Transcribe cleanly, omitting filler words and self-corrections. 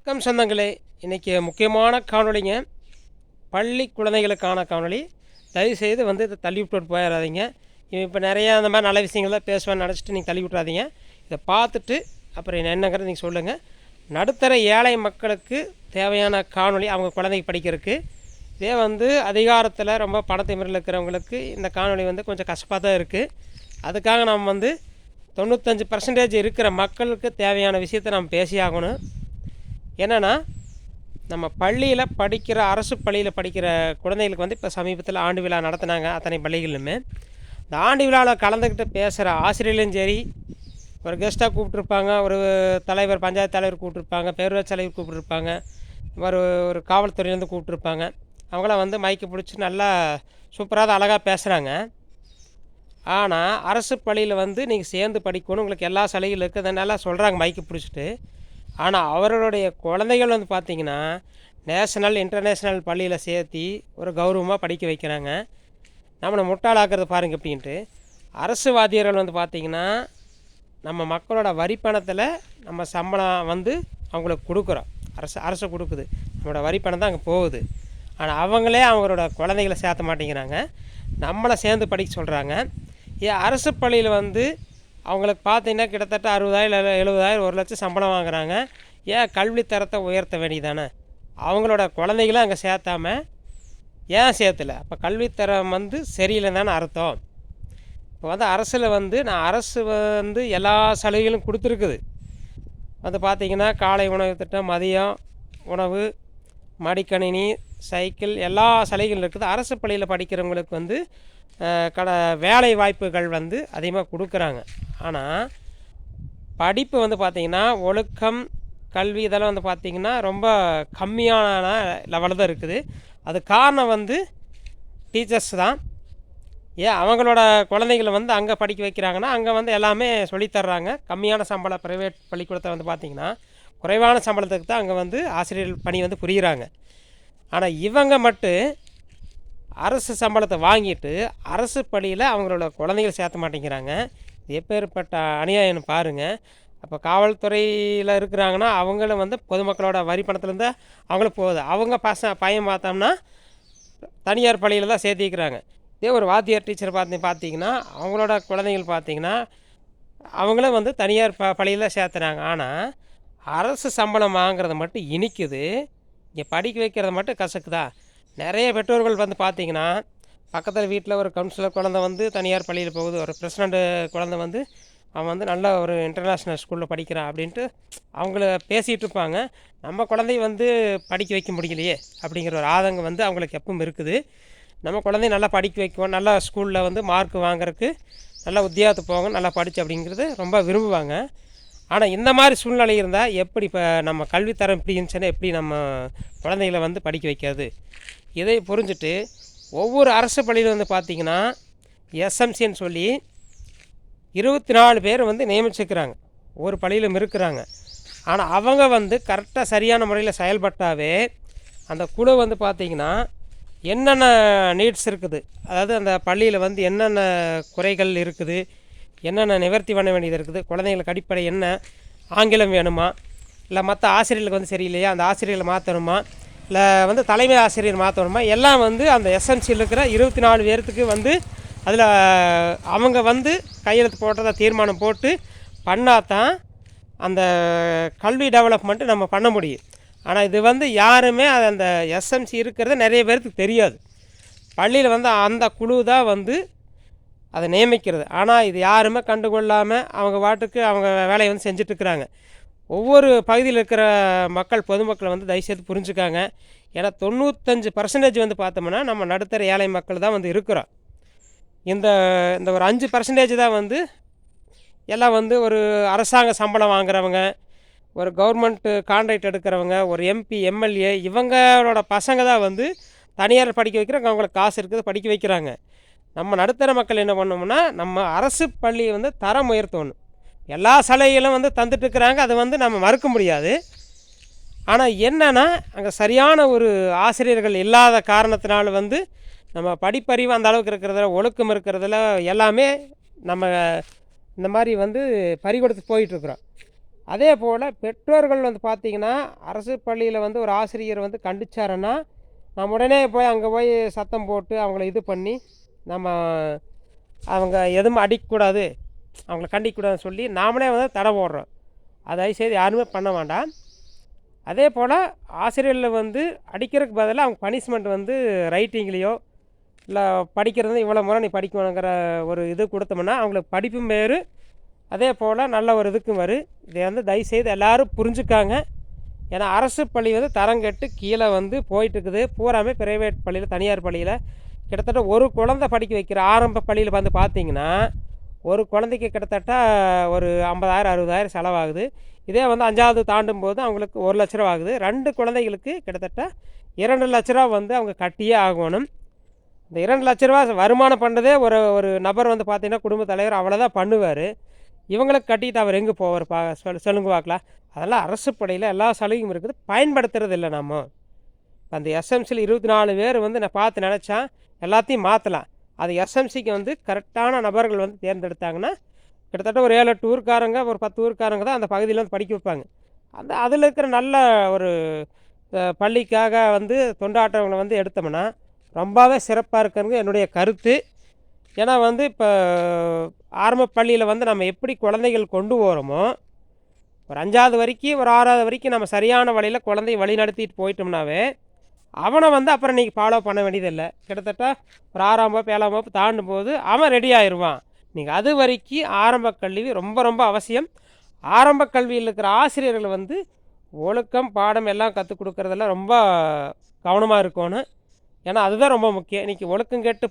வணக்கம் சொந்தங்களே. இன்றைக்கி முக்கியமான காணொளிங்க. பள்ளி குழந்தைகளுக்கான காணொளி. தயவுசெய்து இதை தள்ளி விட்டு போயிடாதீங்க. இப்போ நிறையா அந்த மாதிரி நல்ல விஷயங்கள்லாம் பேசுவேன்னு நினச்சிட்டு நீங்கள் தள்ளி விட்றாதீங்க. இதை பார்த்துட்டு அப்புறம் என்னங்கிறது நீங்கள் சொல்லுங்கள். நடுத்தர ஏழை மக்களுக்கு தேவையான காணொளி, அவங்க குழந்தைங்க படிக்கிறதுக்கு. இதே அதிகாரத்தில் ரொம்ப பணத்திமிரில் இருக்கிறவங்களுக்கு இந்த காணொளி கொஞ்சம் கசப்பாக தான் இருக்குது. அதுக்காக நாம் 95% இருக்கிற மக்களுக்கு தேவையான விஷயத்தை நம்ம பேசியாகணும். என்னென்னா, நம்ம பள்ளியில் படிக்கிற, அரசு பள்ளியில் படிக்கிற குழந்தைகளுக்கு இப்போ சமீபத்தில் ஆண்டு விழா நடத்தினாங்க அத்தனை பள்ளிகளிலுமே. இந்த ஆண்டு விழாவில் கலந்துக்கிட்டு பேசுகிற ஆசிரியர்களும் சரி, ஒரு கெஸ்ட்டாக கூப்பிட்ருப்பாங்க, ஒரு தலைவர், பஞ்சாயத்து தலைவர் கூப்பிட்ருப்பாங்க, பேரூராட்சி தலைவர் கூப்பிட்ருப்பாங்க, ஒரு ஒரு காவல்துறையிலேருந்து கூப்பிட்ருப்பாங்க. அவங்களாம் மைக்கு பிடிச்சி நல்லா சூப்பராக தான் அழகாக பேசுகிறாங்க. ஆனால் அரசு பள்ளியில் நீங்கள் சேர்ந்து படிக்கணும், உங்களுக்கு எல்லா சலுகைகளும் இருக்குது, அதை நல்லா சொல்கிறாங்க மைக்கு பிடிச்சிட்டு. ஆனால் அவர்களுடைய குழந்தைகள் பார்த்திங்கன்னா நேஷனல் இன்டர்நேஷ்னல் பள்ளியில் சேர்த்தி ஒரு கௌரவமாக படிக்க வைக்கிறாங்க. நம்மளை முட்டாளாக்குறது பாருங்கள் அப்படின்ட்டு. அரசு வாத்தியர்கள் பார்த்திங்கன்னா நம்ம மக்களோட வரி பணத்தில் நம்ம சம்பளம் அவங்களுக்கு கொடுக்குறோம். அரசு கொடுக்குது, நம்மளோட வரி பணம் தான் அங்கே போகுது. ஆனால் அவங்களே அவங்களோட குழந்தைகளை சேர்த்த மாட்டேங்கிறாங்க, நம்மளை சேர்ந்து படிக்க சொல்கிறாங்க. ஏன் அரசு பள்ளியில் அவங்களுக்கு பார்த்திங்கன்னா கிட்டத்தட்ட 60,000 இல்லை 70,000 1 லட்சம் சம்பளம் வாங்குகிறாங்க. ஏன் கல்வித்தரத்தை உயர்த்த வேண்டியதானே? அவங்களோட குழந்தைகளும் அங்கே சேர்த்தாம ஏன் சேர்த்தலை? அப்போ கல்வித்தரம் சரியில்லைன்னு தானே அர்த்தம். இப்போ அரசில் நான் அரசு எல்லா சலுகைகளும் கொடுத்துருக்குது. பார்த்திங்கன்னா காலை உணவு திட்டம், மதியம் உணவு, மடிக்கணினி, சைக்கிள், எல்லா சலுகைகளும் இருக்குது. அரசு பள்ளியில் படிக்கிறவங்களுக்கு வேலை வாய்ப்புகள் அதிகமாக கொடுக்குறாங்க. ஆனால் படிப்பு பார்த்திங்கன்னா ஒழுக்கம், கல்வி இதெல்லாம் பார்த்திங்கன்னா ரொம்ப கம்மியான லெவலில் தான் இருக்குது. அது காரணம் டீச்சர்ஸ் தான். ஏன் அவங்களோட குழந்தைகளை அங்கே படிக்க வைக்கிறாங்கன்னா அங்கே எல்லாமே சொல்லித்தர்றாங்க. கம்மியான சம்பளம் ப்ரைவேட் பள்ளிக்கூடத்தை பார்த்திங்கன்னா குறைவான சம்பளத்துக்கு தான் அங்கே ஆசிரியர்கள் பணி புரிகிறாங்க. ஆனால் இவங்க மட்டும் அரசு சம்பளத்தை வாங்கிட்டு அரசு பள்ளியில் அவங்களோட குழந்தைகள் சேர்த்த மாட்டேங்கிறாங்க. எப்பேற்பட்ட அநியாயம்னு பாருங்கள். அப்போ காவல்துறையில் இருக்கிறாங்கன்னா அவங்களும் பொதுமக்களோட வரி பணத்துலேருந்து அவங்களும் போகுது. அவங்க பையன் பார்த்தோம்னா தனியார் பள்ளியில் தான் சேர்த்திக்கிறாங்க. இதே ஒரு வாத்தியார் டீச்சர் பார்த்திங்கன்னா அவங்களோட குழந்தைகள் பார்த்திங்கன்னா அவங்களும் தனியார் பள்ளியில் சேர்த்துறாங்க. ஆனால் அரசு சம்பளம் வாங்குறது மட்டும் இனிக்குது, இங்கே படிக்க வைக்கிறத மட்டும் கசக்குதா? நிறைய பெற்றோர்கள் பார்த்திங்கன்னா பக்கத்தில் வீட்டில் ஒரு கவுன்சிலர் குழந்தை தனியார் பள்ளியில் போகுது, ஒரு பிரசிடண்ட் குழந்தை அவன் நல்ல ஒரு இன்டர்நேஷ்னல் ஸ்கூலில் படிக்கிறான் அப்படின்ட்டு அவங்கள பேசிகிட்டு இருப்பாங்க. நம்ம குழந்தை படிக்க வைக்க முடியலையே அப்படிங்கிற ஒரு ஆதங்கம் அவங்களுக்கு எப்பவும் இருக்குது. நம்ம குழந்தைய நல்லா படிக்க வைக்குவோம், நல்லா ஸ்கூலில் மார்க் வாங்குறதுக்கு, நல்லா உத்தியோகத்துக்கு போங்க, நல்லா படித்து அப்படிங்கிறது ரொம்ப விரும்புவாங்க. ஆனால் இந்த மாதிரி சூழ்நிலை இருந்தால் எப்படி இப்போ நம்ம கல்வித்தரம் இப்படி இருந்துச்சுன்னா எப்படி நம்ம குழந்தைகளை படிக்க வைக்காது? இதை புரிஞ்சுட்டு ஒவ்வொரு அரசு பள்ளியில் பார்த்திங்கன்னா எஸ்எம்சின்னு சொல்லி 24 பேர் நியமிச்சுக்கிறாங்க, ஒவ்வொரு பள்ளியிலும் இருக்கிறாங்க. ஆனால் அவங்க கரெக்டாக சரியான முறையில் செயல்பட்டாவே அந்த குழு பார்த்திங்கன்னா என்னென்ன நீட்ஸ் இருக்குது, அதாவது அந்த பள்ளியில் என்னென்ன குறைகள் இருக்குது, என்னென்ன நிவர்த்தி பண்ண வேண்டியது இருக்குது, குழந்தைங்களுக்கு அடிப்படை என்ன, ஆங்கிலம் வேணுமா, இல்லை மற்ற ஆசிரியர்களுக்கு சரியில்லையா, அந்த ஆசிரியர்களை மாற்றணுமா, இல்லை தலைமை ஆசிரியர் மாற்றணுமா, எல்லாம் அந்த எஸ்எம்சியில் இருக்கிற 24 பேர்த்துக்கு அதில் அவங்க கையெழுத்து போட்டதை தீர்மானம் போட்டு பண்ணால் தான் அந்த கல்வி டெவலப்மெண்ட்டு நம்ம பண்ண முடியும். ஆனால் இது யாருமே அந்த எஸ்எம்சி இருக்கிறது நிறைய பேருக்கு தெரியாது. பள்ளியில் அந்த குழு தான் அதை நியமிக்கிறது. ஆனால் இது யாருமே கண்டுகொள்ளாமல் அவங்க வாட்டுக்கு அவங்க வேலையை செஞ்சிட்ருக்குறாங்க. ஒவ்வொரு பகுதியில் இருக்கிற மக்கள், பொதுமக்கள் தயவுசெய்து புரிஞ்சுக்காங்க. ஏன்னா 95% பார்த்தோம்னா நம்ம நடுத்தர ஏழை மக்கள் தான் இருக்கிறோம். இந்த இந்த ஒரு 5% தான் எல்லாம் ஒரு அரசாங்க சம்பளம் வாங்குறவங்க, ஒரு கவர்மெண்ட்டு கான்ட்ராக்ட் எடுக்கிறவங்க, ஒரு எம்பி, எம்எல்ஏ, இவங்களோட பசங்க தான் தனியார் படிக்க வைக்கிறாங்க. அவங்களுக்கு காசு இருக்குது, படிக்க வைக்கிறாங்க. நம்ம நடுத்தர மக்கள் என்ன பண்ணோம்னா நம்ம அரசு பள்ளியை தரம் உயர்த்தணும். எல்லா சலுகைகளும் தந்துட்டுருக்குறாங்க, அதை நம்ம மறுக்க முடியாது. ஆனால் என்னென்னா அங்கே சரியான ஒரு ஆசிரியர்கள் இல்லாத காரணத்தினால நம்ம படிப்பறிவு அந்த அளவுக்கு இருக்கிறதில்ல, ஒழுக்கம் இருக்கிறதில்ல, எல்லாமே நம்ம இந்த மாதிரி பறி கொடுத்து போயிட்டுருக்குறோம். அதே போல் பெற்றோர்கள் வந்து பார்த்திங்கன்னா, அரசு பள்ளியில் வந்து ஒரு ஆசிரியர் வந்து கண்டிச்சாருன்னா, நம்ம உடனே போய் அங்கே போய் சத்தம் போட்டு அவங்கள இது பண்ணி, நம்ம அவங்க எதுவும் அடிக்கக்கூடாது, அவங்கள கண்டிக்கக்கூடாதுன்னு சொல்லி நாமளே வந்து தடை போடுறோம். அது தயவுசெய்து யாருமே பண்ண வேண்டாம். அதே போல் ஆசிரியர்கள் வந்து அடிக்கிறதுக்கு பதிலாக அவங்க பனிஷ்மெண்ட் வந்து ரைட்டிங்லேயோ இல்லை படிக்கிறது இவ்வளோ முறை நீ படிக்கணுங்கிற ஒரு இது கொடுத்தோம்னா அவங்களுக்கு படிப்பும் வேறு, அதே போல் நல்ல ஒரு இதுக்கும் வரும். இதை வந்து தயவுசெய்து எல்லோரும் புரிஞ்சுக்காங்க. ஏன்னா அரசு பள்ளி வந்து தரங்கெட்டு கீழே வந்து போயிட்டுருக்குது. பூராமே ப்ரைவேட் பள்ளியில், தனியார் பள்ளியில் கிட்டத்தட்ட ஒரு குழந்தை படிக்க வைக்கிற ஆரம்ப பள்ளியில் வந்து பார்த்திங்கன்னா, ஒரு குழந்தைக்கு கிட்டத்தட்ட ஒரு 50,000 60,000 செலவாகுது. இதே வந்து 5வது தாண்டும் போது அவங்களுக்கு 1,00,000 ரூபா ஆகுது. 2 குழந்தைகளுக்கு கிட்டத்தட்ட 2,00,000 ரூபா வந்து அவங்க கட்டியே ஆகணும். இந்த 2,00,000 ரூபா வருமானம் பண்ணுறதே ஒரு ஒரு நபர் வந்து பார்த்திங்கன்னா குடும்பத் தலைவர் அவ்வளோதான் பண்ணுவார். இவங்களுக்கு கட்டிட்டு அவர் எங்கே போவார் சொல்லுங்க பார்க்கலாம். அதெல்லாம் அரசு பள்ளியில் எல்லா சலுகையும் இருக்குது, பயன்படுத்துறது இல்லை நம்ம. அந்த எஸ்எம்சியில் 24 பேர் வந்து நான் பார்த்து நினச்சா எல்லாத்தையும் மாற்றலாம். அது எஸ்எம்சிக்கு வந்து கரெக்டான நபர்கள் வந்து தேர்ந்தெடுத்தாங்கன்னா, கிட்டத்தட்ட ஒரு 7 8 ஊர்க்காரங்க, ஒரு 10 ஊர்க்காரங்க தான் அந்த பகுதியில் வந்து படிக்க வைப்பாங்க. அதில் இருக்கிற நல்ல ஒரு பள்ளிக்காக வந்து தொண்டாற்றவங்களை வந்து எடுத்தோம்னா ரொம்பவே சிறப்பாக இருக்குங்க என்னுடைய கருத்து. ஏன்னா வந்து இப்போ ஆரம்ப பள்ளியில் வந்து நம்ம எப்படி குழந்தைகள் கொண்டு போகிறோமோ, ஒரு 5வது வரைக்கும், ஒரு 6வது வரைக்கும் நம்ம சரியான வழியில் குழந்தைய வழி நடத்திட்டு போயிட்டோம்னாவே, அவனை வந்து அப்புறம் நீங்கள் ஃபாலோ பண்ண வேண்டியதில்லை. கிட்டத்தட்ட ஒரு 6ஆம் வகுப்பு 7ஆம் வகுப்பு தாண்டும் போது அவன் ரெடி ஆயிடுவான். நீங்கள் அது வரைக்கும் ஆரம்ப கல்வி ரொம்ப ரொம்ப அவசியம். ஆரம்ப கல்வியில் இருக்கிற ஆசிரியர்கள் வந்து ஒழுக்கம், பாடம் எல்லாம் கற்றுக் கொடுக்குறதெல்லாம் ரொம்ப கவனமாக இருக்கணும். ஏன்னா அதுதான் ரொம்ப முக்கியம். இன்றைக்கி ஒழுக்கம் கெட்டு